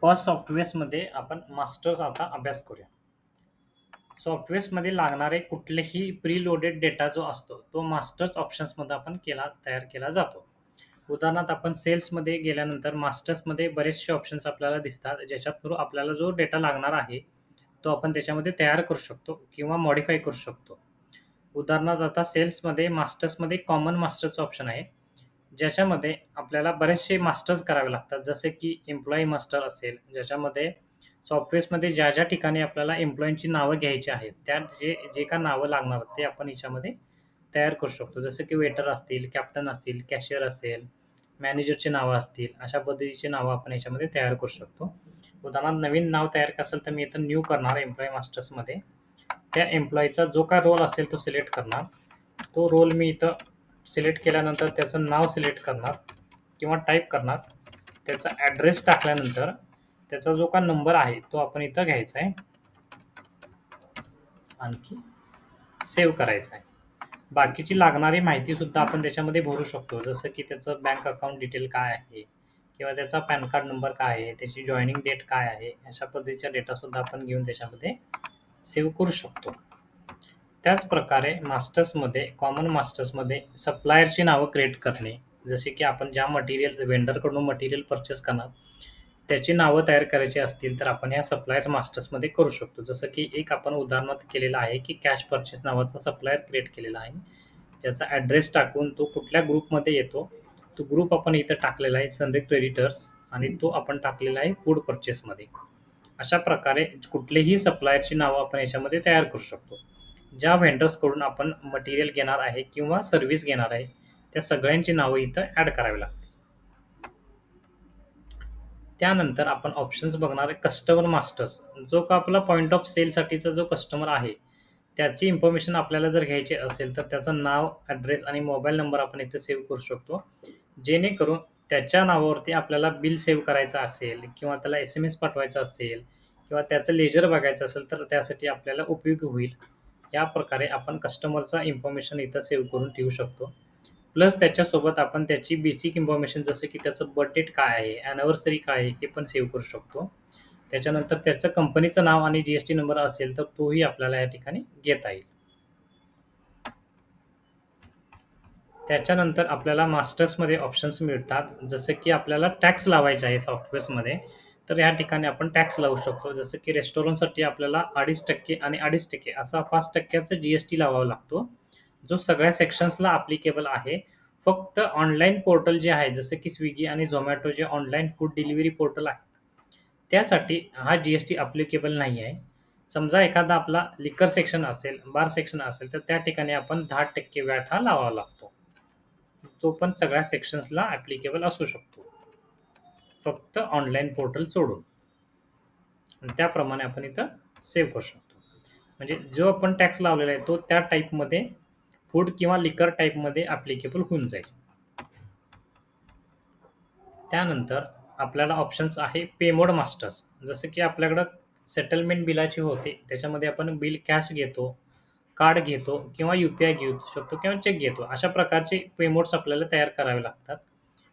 Pause सॉफ्टवेअर्समध्ये आपण masters आता अभ्यास करूया. सॉफ्टवेअर्समध्ये लागणारे कुठलेही प्रीलोडेड डेटा जो असतो, तो मास्टर्स ऑप्शन्समध्ये आपण तयार केला जातो. उदाहरणार्थ आपण सेल्समध्ये गेल्यानंतर मास्टर्समध्ये बरेचसे ऑप्शन्स आपल्याला दिसतात, ज्याच्या थ्रू आपल्याला जो डेटा लागणार आहे, तो आपण त्याच्यामध्ये तयार करू शकतो किंवा मॉडिफाय करू शकतो. उदाहरणार्थ आता सेल्समध्ये मास्टर्समध्ये कॉमन मास्टर्सचं ऑप्शन आहे, ज्याच्यामध्ये आपल्याला बरेचसे मास्टर्स करावे लागतात. जसे की एम्प्लॉयी मास्टर असेल, ज्याच्यामध्ये सॉफ्टवेअर्समध्ये ज्या ठिकाणी आपल्याला एम्प्लॉयींची नावं घ्यायची आहेत, त्यात जे का नावं लागणार ते आपण याच्यामध्ये तयार करू शकतो. जसं की वेटर असतील, कॅप्टन असतील, कॅशियर असेल, मॅनेजरची नावं असतील, अशा पद्धतीची नावं आपण याच्यामध्ये तयार करू शकतो. उदाहरणार्थ नवीन नाव तयार करायचं असेल तर मी इथं न्यू करणार एम्प्लॉयी मास्टर्समध्ये. त्या एम्प्लॉयीचा जो काय रोल असेल तो सिलेक्ट करणार. तो रोल मी इथं सिलेक्ट केल्यानंतर त्याचं नाव सिलेक्ट करणार किंवा टाईप करणार. त्याचा ॲड्रेस टाकल्यानंतर त्याचा जो काही नंबर आहे तो आपण इथं घ्यायचा आहे. आणखी सेव्ह करायचा आहे. बाकीची लागणारी माहिती सुद्धा आपण त्याच्यामध्ये भरू शकतो. जसं की त्याचं बँक अकाउंट डिटेल काय आहे किंवा त्याचा पॅन कार्ड नंबर काय आहे, त्याची जॉइनिंग डेट काय आहे, अशा पद्धतीचा डेटा सुद्धा आपण घेऊन त्याच्यामध्ये सेव्ह करू शकतो. त्याच प्रकारे मास्टर्समध्ये कॉमन मास्टर्समध्ये सप्लायरची नावं क्रिएट करणे. जसे की आपण ज्या वेंडरकडून मटेरियल परचेस करणार, त्याची नावं तयार करायची असतील तर आपण ह्या सप्लायर मास्टर्समध्ये करू शकतो. जसं की एक आपण उदाहरणार्थ केलेलं आहे की कॅश परचेस नावाचा सप्लायर क्रिएट केलेला आहे. त्याचा ॲड्रेस टाकून तो कुठल्या ग्रुपमध्ये येतो, तो ग्रुप आपण इथं टाकलेला आहे सनरे क्रेडिटर्स आणि तो आपण टाकलेला आहे फूड परचेसमध्ये. अशा प्रकारे कुठलेही सप्लायरची नावं आपण याच्यामध्ये तयार करू शकतो. ज्या व्हेंडर्सकडून आपण मटेरियल घेणार आहे किंवा सर्व्हिस घेणार आहे, त्या सगळ्यांची नावं इथं ॲड करावी लागतील. त्यानंतर आपण ऑप्शन्स बघणार आहे कस्टमर मास्टर्स. जो का आपला पॉइंट ऑफ सेलसाठीचा जो कस्टमर आहे, त्याची इन्फॉर्मेशन आपल्याला जर घ्यायची असेल, तर त्याचं नाव, ॲड्रेस आणि मोबाईल नंबर आपण इथे सेव्ह करू शकतो. जेणेकरून त्याच्या नावावरती आपल्याला बिल सेव्ह करायचं असेल किंवा त्याला एस-एम-एस पाठवायचा असेल किंवा त्याचं लेजर बघायचं असेल, तर त्यासाठी आपल्याला उपयोगी होईल. या प्रकारे आपण कस्टमरचा इन्फॉर्मेशन इथं सेव्ह करून ठेवू शकतो. प्लस त्याच्यासोबत आपण त्याची बेसिक इन्फॉर्मेशन जसं की त्याचं बर्थ डेट काय आहे, अॅनिव्हर्सरी काय आहे, हे पण सेव्ह करू शकतो. त्याच्यानंतर त्याचं कंपनीचं नाव आणि जी-एस-टी नंबर असेल, तर तोही आपल्याला या ठिकाणी घेता येईल. त्याच्यानंतर आपल्याला मास्टर्समध्ये ऑप्शन्स मिळतात. जसं की आपल्याला टॅक्स लावायचा आहे सॉफ्टवेअर्समध्ये, तर या ठिकाणी आपण टॅक्स लावू शकतो. जसं की रेस्टॉरंटसाठी आपल्याला 2.5% आणि 2.5% असा 5% जी-एस-टी लावावा लागतो, जो सगळ्या सेक्शन्सला ॲप्लिकेबल आहे. फक्त ऑनलाईन पोर्टल जे आहे, जसं की स्विगी आणि झोमॅटो जे ऑनलाईन फूड डिलिव्हरी पोर्टल आहे, त्यासाठी हा जी-एस-टी ॲप्लिकेबल नाही आहे. समजा एखादा आपला लिकर सेक्शन असेल, बार सेक्शन असेल, तर त्या ठिकाणी आपण 10% व्हॅट हा लावावा लागतो. तो पण सगळ्या सेक्शन्सला ॲप्लिकेबल असू शकतो. फक्त ऑनलाईन पोर्टल सोडून. आणि त्याप्रमाणे आपण इथं सेव्ह करू शकतो. म्हणजे जो आपण टॅक्स लावलेला आहे, तो त्या टाइपमध्ये फूड किंवा लिकर टाइपमध्ये ॲप्लिकेबल होऊन जाईल. त्यानंतर आपल्याला ऑप्शन्स आहे पे मोड मास्टर्स. जसं की आपल्याकडं सेटलमेंट बिलाची होते, त्याच्यामध्ये आपण बिल कॅश घेतो, कार्ड घेतो किंवा यू-पी-आय घेऊ शकतो किंवा चेक घेतो. अशा प्रकारचे पे मोड्स आपल्याला तयार करावे लागतात.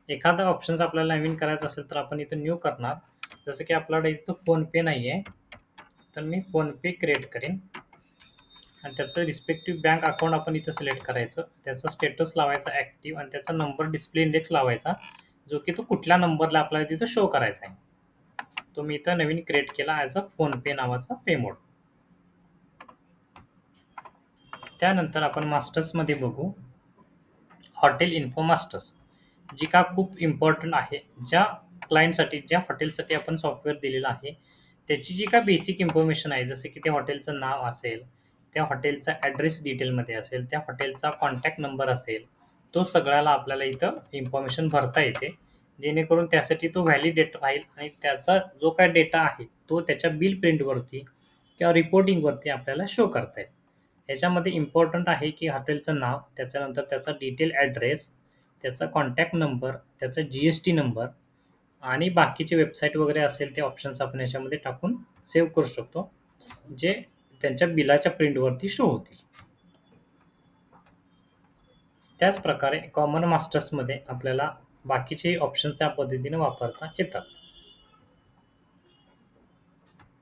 एखादा ऑप्शन्स आपल्याला नवीन करायचा असेल, तर आपण इथं न्यू करणार. जसं की आपल्याकडे इथं फोनपे नाही आहे, तर मी फोनपे क्रिएट करेन आणि त्याचं रिस्पेक्टिव्ह बँक अकाउंट आपण इथं सिलेक्ट करायचं. त्याचा स्टेटस लावायचा ॲक्टिव्ह आणि त्याचा नंबर डिस्प्ले इंडेक्स लावायचा, जो की तो कुठल्या नंबरला आपल्याला तिथं शो करायचा आहे. तो मी इथं नवीन क्रिएट केला ॲज अ फोनपे नावाचा पे मोड. त्यानंतर आपण मास्टर्समध्ये बघू हॉटेल इन्फो मास्टर्स, जी का खूप इम्पॉर्टंट आहे. ज्या क्लायंटसाठी, ज्या हॉटेलसाठी आपण सॉफ्टवेअर दिलेलं आहे, त्याची जी काही बेसिक इन्फॉर्मेशन आहे, जसं की त्या हॉटेलचं नाव असेल, त्या हॉटेलचा ॲड्रेस डिटेलमध्ये असेल, त्या हॉटेलचा कॉन्टॅक्ट नंबर असेल, तो सगळ्याला आपल्याला इथं इन्फॉर्मेशन भरता येते. जेणेकरून त्यासाठी तो व्हॅलिडेट राहील आणि त्याचा जो काही डेटा आहे, तो त्याच्या बिल प्रिंटवरती किंवा रिपोर्टिंगवरती आपल्याला शो करता येईल. ह्याच्यामध्ये इम्पॉर्टंट आहे की हॉटेलचं नाव, त्याच्यानंतर त्याचा डिटेल ॲड्रेस, त्याचा कॉन्टॅक्ट नंबर, त्याचा जी-एस-टी नंबर आणि बाकीचे वेबसाईट वगैरे असेल ते ऑप्शन्स आपण याच्यामध्ये टाकून सेव्ह करू शकतो, जे त्यांच्या बिलाच्या प्रिंटवरती शो होतील. त्याचप्रकारे कॉमन मास्टर्समध्ये आपल्याला बाकीचे ऑप्शन त्या पद्धतीने वापरता येतात.